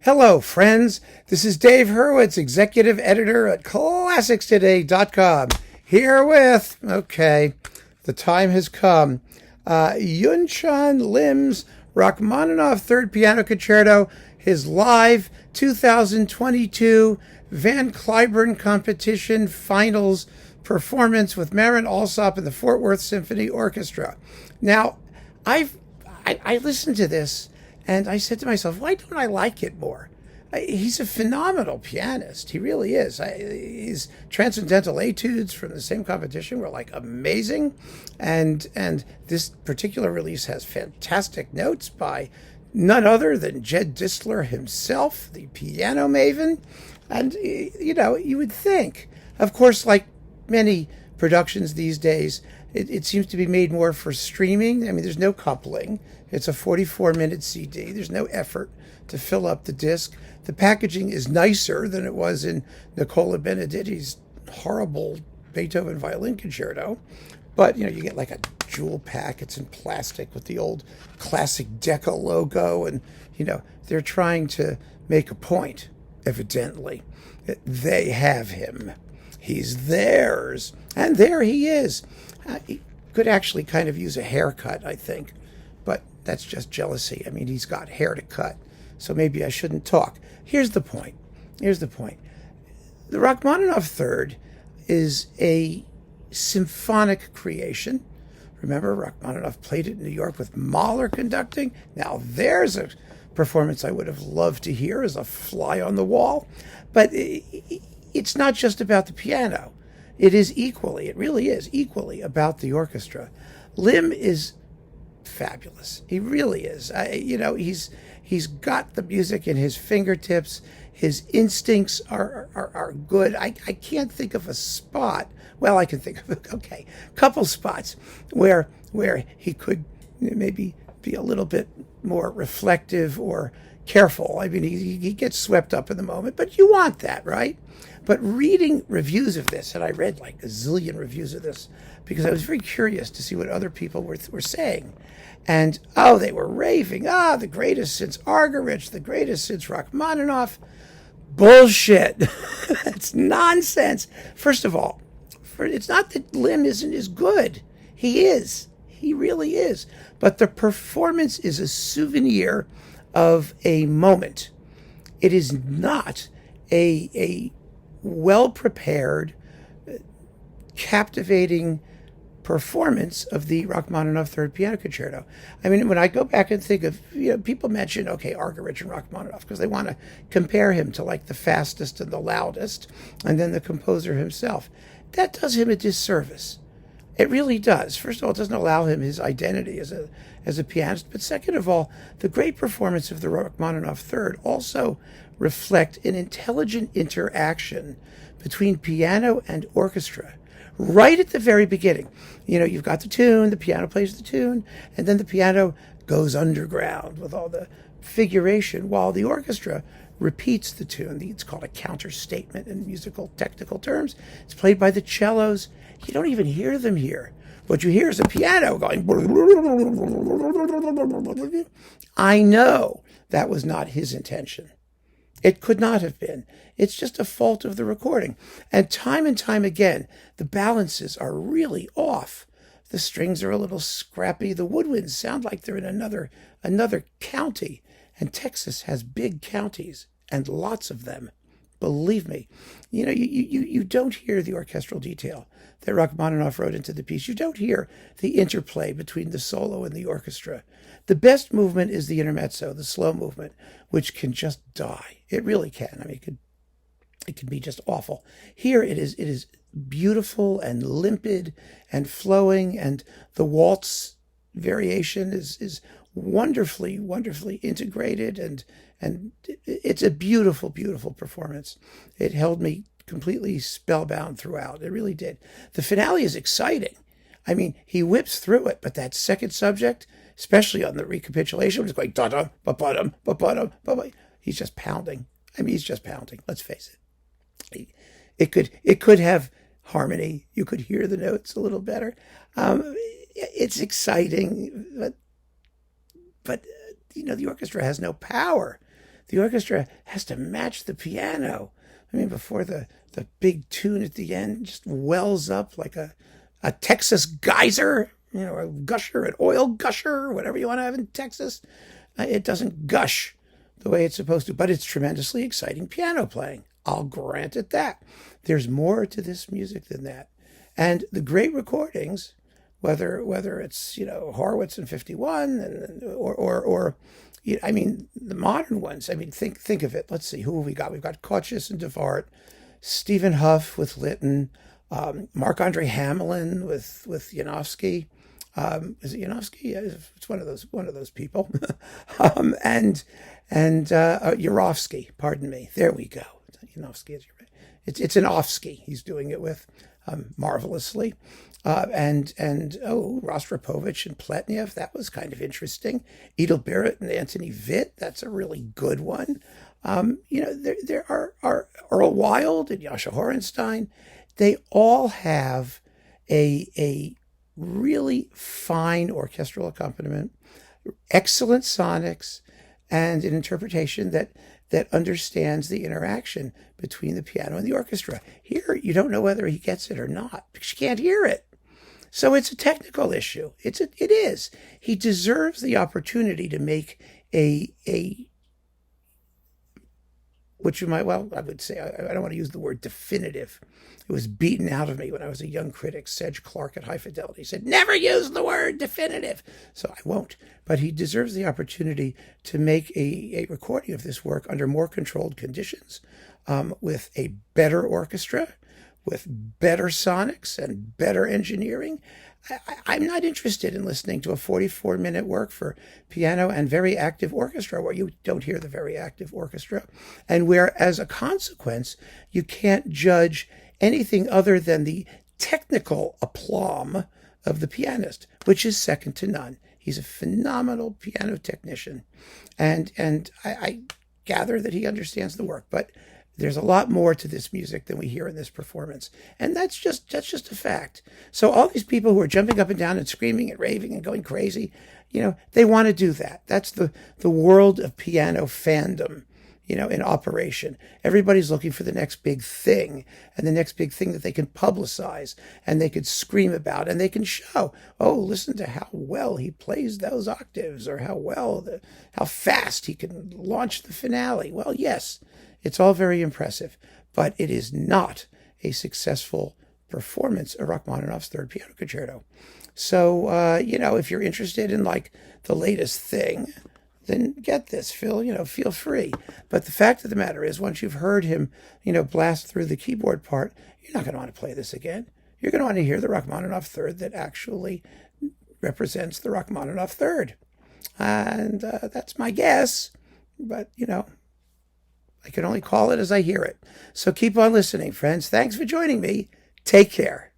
Hello, friends. This is Dave Hurwitz, executive editor at ClassicsToday.com. Here with, the time has come, Yunchan Lim's Rachmaninoff Third Piano Concerto, his live 2022 Van Cliburn Competition Finals performance with Marin, Alsop, and the Fort Worth Symphony Orchestra. Now, I listened to this and I said to myself, why don't I like it more? He's a phenomenal pianist. He really is. His transcendental etudes from the same competition were like amazing. And this particular release has fantastic notes by none other than Jed Disler himself, the piano maven. And, you would think, of course, like many productions these days, it seems to be made more for streaming. I mean, there's no coupling. It's a 44-minute CD. There's no effort to fill up the disc. The packaging is nicer than it was in Nicola Benedetti's horrible Beethoven violin concerto. But, you get like a jewel pack. It's in plastic with the old classic Decca logo. And, they're trying to make a point, evidently. They have him. He's theirs. And there he is. He could actually kind of use a haircut, I think. But that's just jealousy. I mean, he's got hair to cut. So maybe I shouldn't talk. Here's the point. The Rachmaninoff Third is a symphonic creation. Remember, Rachmaninoff played it in New York with Mahler conducting. Now, there's a performance I would have loved to hear as a fly on the wall. But it's not just about the piano. It really is equally about the orchestra. Lim is fabulous. He really is. He's got the music in his fingertips. His instincts are good. I can't think of a spot. Well, I can think of a couple spots where he could maybe be a little bit more reflective or careful. I mean, he gets swept up in the moment, but you want that, right? But reading reviews of this, and I read like a zillion reviews of this because I was very curious to see what other people were saying. And, they were raving. The greatest since Argerich, the greatest since Rachmaninoff. Bullshit. That's nonsense. First of all, it's not that Lim isn't as good. He is. He really is. But the performance is a souvenir of a moment. It is not a well-prepared, captivating performance of the Rachmaninoff Third Piano Concerto. I mean, when I go back and think of, people mention, Argerich and Rachmaninoff because they want to compare him to like the fastest and the loudest, and then the composer himself. That does him a disservice. It really does. First of all, it doesn't allow him his identity as a pianist, but second of all, the great performance of the Rachmaninoff Third also reflect an intelligent interaction between piano and orchestra. Right at the very beginning, you've got the tune, the piano plays the tune, and then the piano goes underground with all the figuration while the orchestra repeats the tune. It's called a counterstatement in musical technical terms. It's played by the cellos. You don't even hear them here. What you hear is a piano going. I know that was not his intention. It could not have been. It's just a fault of the recording. And time again, the balances are really off. The strings are a little scrappy. The woodwinds sound like they're in another county. And Texas has big counties and lots of them. Believe me. You don't hear the orchestral detail that Rachmaninoff wrote into the piece. You don't hear the interplay between the solo and the orchestra. The best movement is the intermezzo, the slow movement, which can just die. It really can. I mean, it can be just awful. Here it is beautiful and limpid and flowing, and the waltz variation is wonderfully integrated, and it's a beautiful performance. It held me completely spellbound throughout. It really did. The finale is exciting. I mean, he whips through it, but that second subject, especially on the recapitulation, was going da-dum, ba-ba-dum, ba-ba-dum, ba-ba. He's just pounding. Let's face it. It could have harmony. You could hear the notes a little better. It's exciting, but the orchestra has no power. the orchestra has to match the piano. I mean, before the big tune at the end just wells up like a Texas geyser, a gusher, an oil gusher, whatever you want to have in Texas. It doesn't gush the way it's supposed to, but it's tremendously exciting piano playing. I'll grant it that. There's more to this music than that. And the great recordings, whether it's, Horowitz in 51 or the modern ones. I mean, think of it. Let's see, who have we got? We've got Kochis and DeVart, Stephen Huff with Lytton, Marc-Andre Hamelin with Janowski. Is it Janowski? Yeah, it's one of those people. and Yurovsky, pardon me. There we go. Janowski is right. It's an Offsky. He's doing it with marvelously. And Rostropovich and Pletnev, that was kind of interesting. Edel Barrett and Anthony Vitt, that's a really good one. There are Earl Wild and Yasha Horenstein. They all have a really fine orchestral accompaniment, excellent sonics, and an interpretation that understands the interaction between the piano and the orchestra. Here, you don't know whether he gets it or not because you can't hear it. So it's a technical issue. It is. He deserves the opportunity to make which you might, I would say, I don't want to use the word definitive. It was beaten out of me when I was a young critic. Sedge Clark at High Fidelity said, never use the word definitive. So I won't. But he deserves the opportunity to make a recording of this work under more controlled conditions, with a better orchestra, with better sonics and better engineering. I'm not interested in listening to a 44-minute work for piano and very active orchestra where you don't hear the very active orchestra, and where, as a consequence, you can't judge anything other than the technical aplomb of the pianist, which is second to none. He's a phenomenal piano technician, and I gather that he understands the work, but there's a lot more to this music than we hear in this performance. And that's just a fact. So all these people who are jumping up and down and screaming and raving and going crazy, they want to do that. That's the world of piano fandom, in operation. Everybody's looking for the next big thing, and the next big thing that they can publicize and they could scream about and they can show. Oh, listen to how well he plays those octaves, or how fast he can launch the finale. Well, yes, it's all very impressive, but it is not a successful performance of Rachmaninoff's Third Piano Concerto. So, if you're interested in the latest thing, then get this, Phil, feel free. But the fact of the matter is, once you've heard him, blast through the keyboard part, you're not going to want to play this again. You're going to want to hear the Rachmaninoff Third that actually represents the Rachmaninoff Third. And that's my guess, but, I can only call it as I hear it. So keep on listening, friends. Thanks for joining me. Take care.